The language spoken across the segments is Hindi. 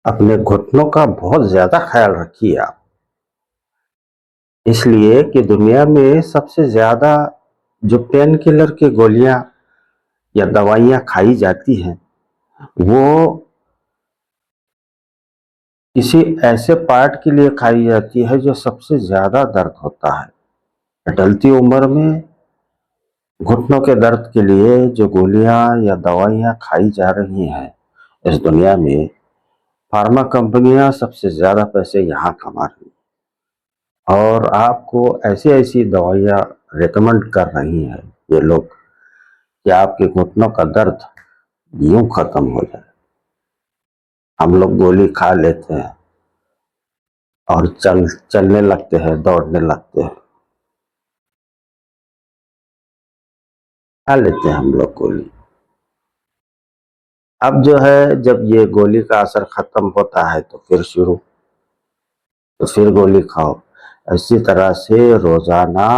अपने घुटनों का बहुत ज्यादा ख्याल रखिए आप। इसलिए कि दुनिया में सबसे ज्यादा जो पेन किलर की गोलियां या दवाइयां खाई जाती हैं वो किसी ऐसे पार्ट के लिए खाई जाती है जो सबसे ज्यादा दर्द होता है। ढलती उम्र में घुटनों के दर्द के लिए जो गोलियां या दवाइयां खाई जा रही हैं इस दुनिया में, फार्मा कंपनियां सबसे ज्यादा पैसे यहाँ कमा रही हैं और आपको ऐसी ऐसी दवाइयां रेकमेंड कर रही हैं ये लोग कि आपके घुटनों का दर्द यूं खत्म हो जाए। हम लोग गोली खा लेते हैं और चलने लगते हैं, दौड़ने लगते हैं। खा लेते हैं हम लोग गोली। अब जो है जब ये गोली का असर खत्म होता है तो फिर शुरू, तो फिर गोली खाओ। इसी तरह से रोजाना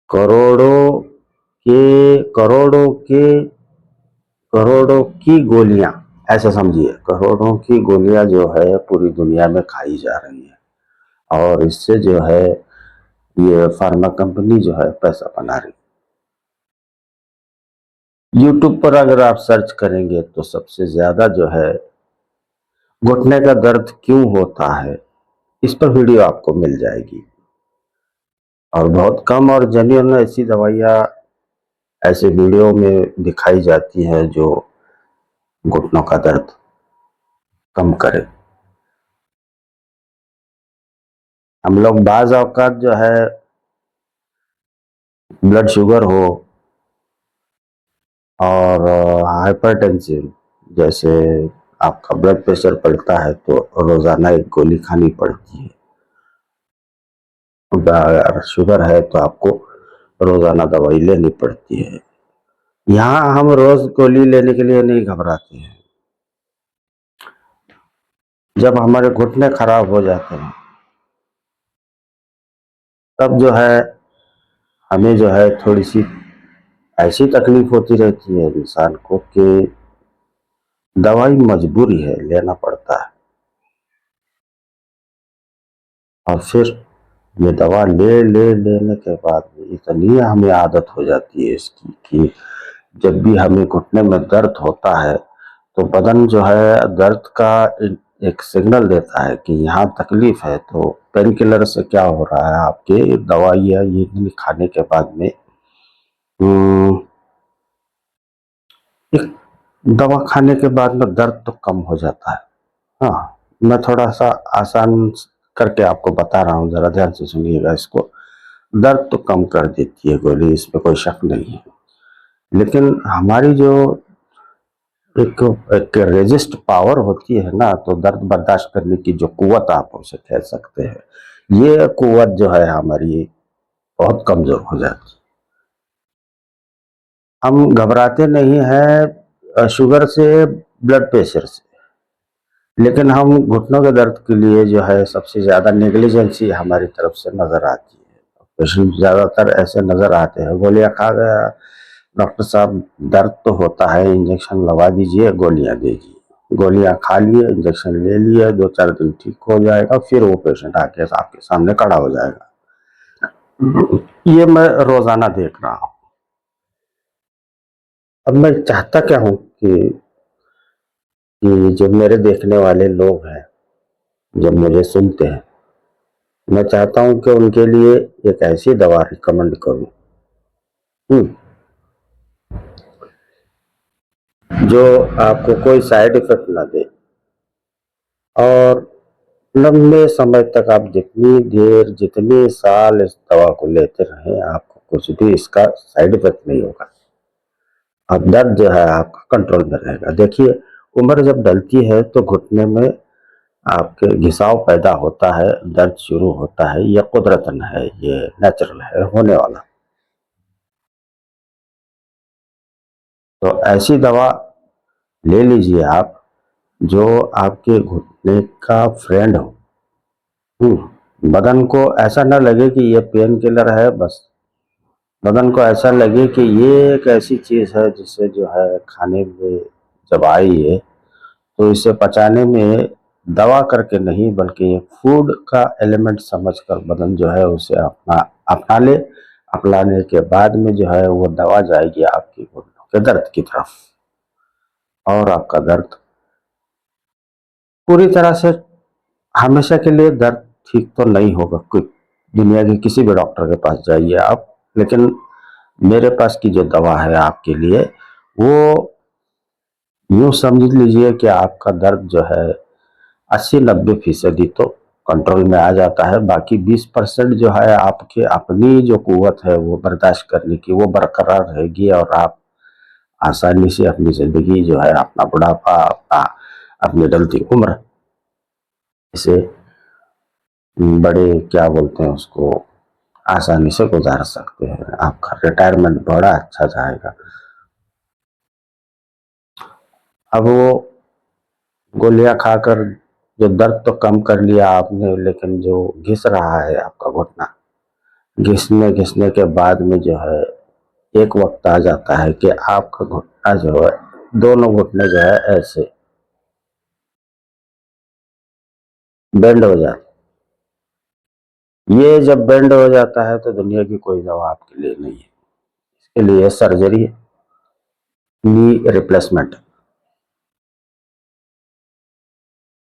करोड़ों के करोड़ों की गोलियां, ऐसा समझिए करोड़ों की गोलियां जो है पूरी दुनिया में खाई जा रही है और इससे जो है ये फार्मा कंपनी जो है पैसा बना रही है। यूट्यूब पर अगर आप सर्च करेंगे तो सबसे ज्यादा जो है घुटने का दर्द क्यों होता है इस पर वीडियो आपको मिल जाएगी और बहुत कम और जेन्युइन ऐसी दवाइयाँ ऐसे वीडियो में दिखाई जाती हैं जो घुटनों का दर्द कम करे। हम लोग बाज औकात जो है ब्लड शुगर हो और हाइपरटेंसिव, जैसे आपका ब्लड प्रेशर बढ़ता है तो रोजाना एक गोली खानी पड़ती है। अगर शुगर है तो आपको रोजाना दवाई लेनी पड़ती है। यहाँ हम रोज गोली लेने के लिए नहीं घबराते हैं। जब हमारे घुटने खराब हो जाते हैं तब जो है हमें जो है थोड़ी सी ऐसी तकलीफ होती रहती है इंसान को कि दवाई मजबूरी है, लेना पड़ता है। और फिर ये दवा लेने के बाद इतनी हमें आदत हो जाती है इसकी कि जब भी हमें घुटने में दर्द होता है तो बदन जो है दर्द का एक सिग्नल देता है कि यहाँ तकलीफ है। तो पेन किलर से क्या हो रहा है, आपके दवाइयाँ ये खाने के बाद में हम्म, एक दवा खाने के बाद में दर्द तो कम हो जाता है। हाँ, मैं थोड़ा सा आसान करके आपको बता रहा हूँ, जरा ध्यान से सुनिएगा इसको। दर्द तो कम कर देती है गोली, इसमें कोई शक नहीं है, लेकिन हमारी जो एक एक रेजिस्ट पावर होती है ना, तो दर्द बर्दाश्त करने की जो कुव्वत आप उसे कह सकते हैं, ये कुव्वत जो है हमारी बहुत कमजोर हो जाती है। हम घबराते नहीं हैं शुगर से, ब्लड प्रेशर से, लेकिन हम घुटनों के दर्द के लिए जो है सबसे ज्यादा नेग्लिजेंसी हमारी तरफ से नजर आती है। पेशेंट ज्यादातर ऐसे नजर आते हैं, गोलियां खा गया डॉक्टर साहब, दर्द तो होता है, इंजेक्शन लगा दीजिए, गोलियां दे दीजिए। गोलियां खा लिए, इंजेक्शन ले लिए, 2-4 दिन ठीक हो जाएगा, फिर वो पेशेंट आके आपके सामने खड़ा हो जाएगा। ये मैं रोजाना देख रहा हूँ। अब मैं चाहता क्या हूँ कि जो मेरे देखने वाले लोग हैं, जब मुझे सुनते हैं, मैं चाहता हूँ कि उनके लिए एक ऐसी दवा रिकमेंड करूँ जो आपको कोई साइड इफेक्ट ना दे और लंबे समय तक आप जितनी देर जितने साल इस दवा को लेते रहें आपको कुछ भी इसका साइड इफेक्ट नहीं होगा और दर्द जो है आपका कंट्रोल में रहेगा। देखिए, उम्र जब ढलती है तो घुटने में आपके घिसाव पैदा होता है, दर्द शुरू होता है, यह कुदरतन है, ये नेचुरल है, होने वाला। तो ऐसी दवा ले लीजिए आप जो आपके घुटने का फ्रेंड हो। बदन को ऐसा ना लगे कि ये पेन किलर है बस, बदन को ऐसा लगे कि ये एक ऐसी चीज है जिसे जो है खाने में जब आई है तो इसे पचाने में दवा करके नहीं बल्कि एक फूड का एलिमेंट समझकर बदन जो है उसे अपना ले। अपनाने के बाद में जो है वो दवा जाएगी आपकी घुटनों के दर्द की तरफ, और आपका दर्द पूरी तरह से हमेशा के लिए दर्द ठीक तो नहीं होगा। कोई दुनिया के किसी भी डॉक्टर के पास जाइए आप, लेकिन मेरे पास की जो दवा है आपके लिए, वो यूं समझ लीजिए कि आपका दर्द जो है 80-90% तो कंट्रोल में आ जाता है। बाकी 20% जो है आपके अपनी जो कुव्वत है वो बर्दाश्त करने की, वो बरकरार रहेगी, और आप आसानी से अपनी जिंदगी जो है, अपना बुढ़ापा, अपनी ढलती उम्र, इसे बड़े क्या बोलते हैं उसको, आसानी से गुजार सकते हैं। आपका रिटायरमेंट बड़ा अच्छा जाएगा। अब वो गोलियां खाकर जो दर्द तो कम कर लिया आपने, लेकिन जो घिस रहा है आपका घुटना, घिसने घिसने के बाद में जो है एक वक्त आ जाता है कि आपका घुटना जो है, दोनों घुटने जो है ऐसे बेंड हो जाते। ये जब बेंड हो जाता है तो दुनिया की कोई दवा आपके लिए नहीं है। इसके लिए सर्जरी, नी रिप्लेसमेंट।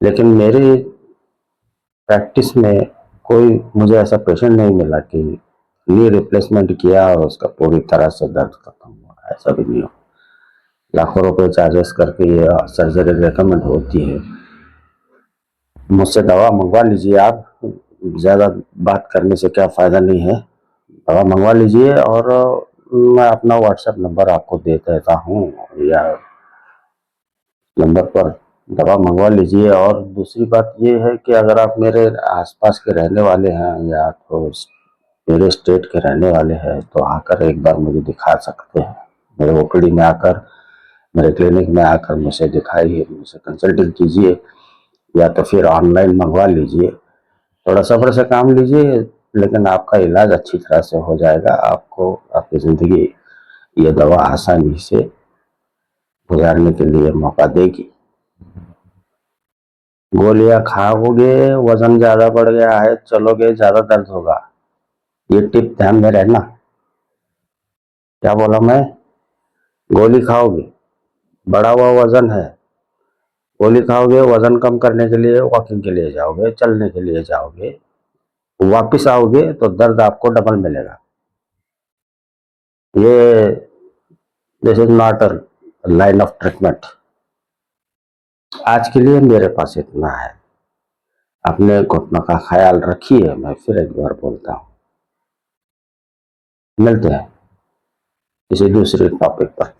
लेकिन मेरी प्रैक्टिस में कोई मुझे ऐसा पेशेंट नहीं मिला कि नी रिप्लेसमेंट किया और उसका पूरी तरह से दर्द खत्म हुआ। ऐसा भी नहीं हो। लाखों रुपए चार्जेस करके ये सर्जरी रेकमेंड होती है। मुझसे दवा मंगवा लीजिए आप, ज़्यादा बात करने से क्या फ़ायदा नहीं है। दवा मंगवा लीजिए, और मैं अपना व्हाट्सएप नंबर आपको दे देता हूँ, या नंबर पर दवा मंगवा लीजिए। और दूसरी बात ये है कि अगर आप मेरे आसपास के रहने वाले हैं या तो मेरे स्टेट के रहने वाले हैं, तो आकर एक बार मुझे दिखा सकते हैं। मेरे ओपीडी में आकर, मेरे क्लिनिक में आकर मुझसे दिखाइए, मुझसे कंसल्टिंग कीजिए, या तो फिर ऑनलाइन मंगवा लीजिए। थोड़ा सब्र से काम लीजिए, लेकिन आपका इलाज अच्छी तरह से हो जाएगा। आपको आपकी ज़िंदगी ये दवा आसानी से गुजारने के लिए मौका देगी। गोलियां खाओगे, वजन ज्यादा बढ़ गया है, चलोगे ज्यादा दर्द होगा। ये टिप ध्यान में रहना। क्या बोला मैं? गोली खाओगे, बढ़ा हुआ वजन है, गोली खाओगे, वजन कम करने के लिए वॉकिंग के लिए जाओगे, चलने के लिए जाओगे, वापिस आओगे तो दर्द आपको डबल मिलेगा। ये this is not a line of treatment. आज के लिए मेरे पास इतना है। अपने घुटनों का ख्याल रखिए। मैं फिर एक बार बोलता हूँ, मिलते हैं किसी दूसरे टॉपिक पर।